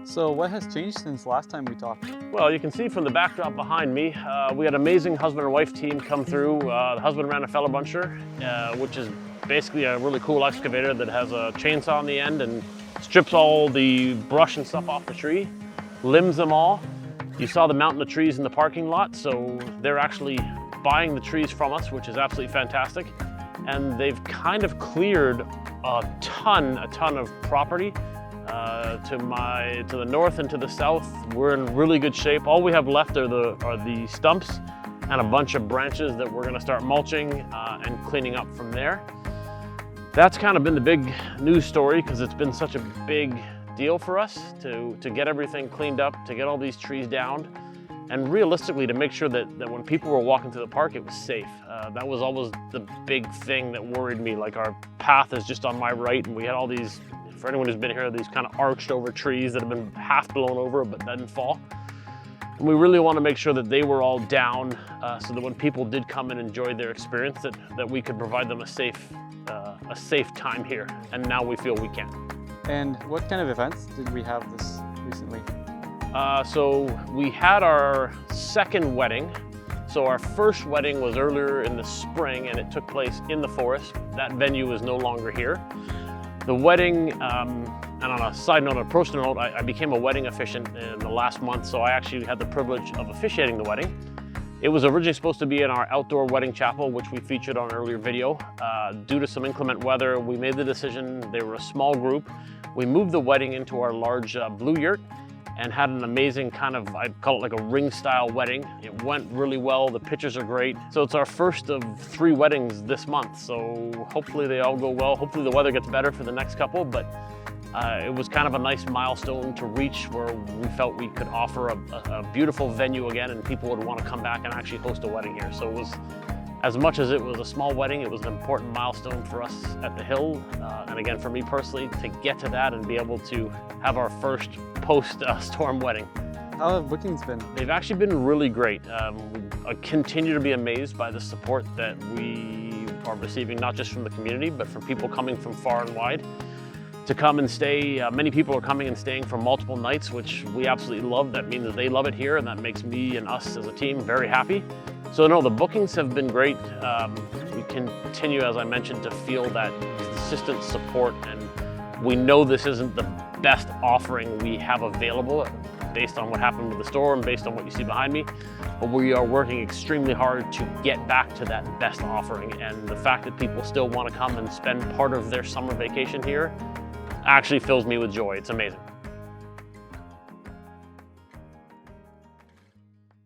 So what has changed since last time we talked? Well, you can see from the backdrop behind me, we had an amazing husband and wife team come through. The husband ran a feller buncher, which is basically a really cool excavator that has a chainsaw on the end and strips all the brush and stuff off the tree, limbs them all. You saw the mountain of trees in the parking lot, so they're actually buying the trees from us, which is absolutely fantastic. And they've kind of cleared a ton of property. To the north and to the south, we're in really good shape. All we have left are the stumps and a bunch of branches that we're gonna start mulching and cleaning up from there. That's kind of been the big news story because it's been such a big deal for us to get everything cleaned up, to get all these trees down, and realistically to make sure that when people were walking through the park, it was safe. That was always the big thing that worried me. Like, our path is just on my right, and we had all these, for anyone who's been here, these kind of arched over trees that have been half blown over but didn't fall. And we really want to make sure that they were all down so that when people did come and enjoy their experience, that we could provide them a safe time here. And now we feel we can. And what kind of events did we have this recently? So we had our second wedding. So our first wedding was earlier in the spring and it took place in the forest. That venue is no longer here. The wedding, and on a side note, on a personal note, I became a wedding officiant in the last month, so I actually had the privilege of officiating the wedding. It was originally supposed to be in our outdoor wedding chapel, which we featured on an earlier video. Due to some inclement weather, we made the decision, they were a small group. We moved the wedding into our large blue yurt and had an amazing kind of, I'd call it like a ring style wedding. It went really well, the pictures are great. So it's our first of 3 weddings this month. So hopefully they all go well. Hopefully the weather gets better for the next couple, but it was kind of a nice milestone to reach where we felt we could offer a beautiful venue again and people would want to come back and actually host a wedding here. So it was, as much as it was a small wedding, it was an important milestone for us at the Hill. And again, for me personally, to get to that and be able to have our first post-storm wedding. How have bookings been? They've actually been really great. I continue to be amazed by the support that we are receiving, not just from the community, but from people coming from far and wide to come and stay. Many people are coming and staying for multiple nights, which we absolutely love. That means that they love it here, and that makes me and us as a team very happy. So no, the bookings have been great. We continue, as I mentioned, to feel that consistent support, and we know this isn't the best offering we have available based on what happened with the storm, based on what you see behind me, but we are working extremely hard to get back to that best offering. And the fact that people still want to come and spend part of their summer vacation here actually fills me with joy. It's amazing.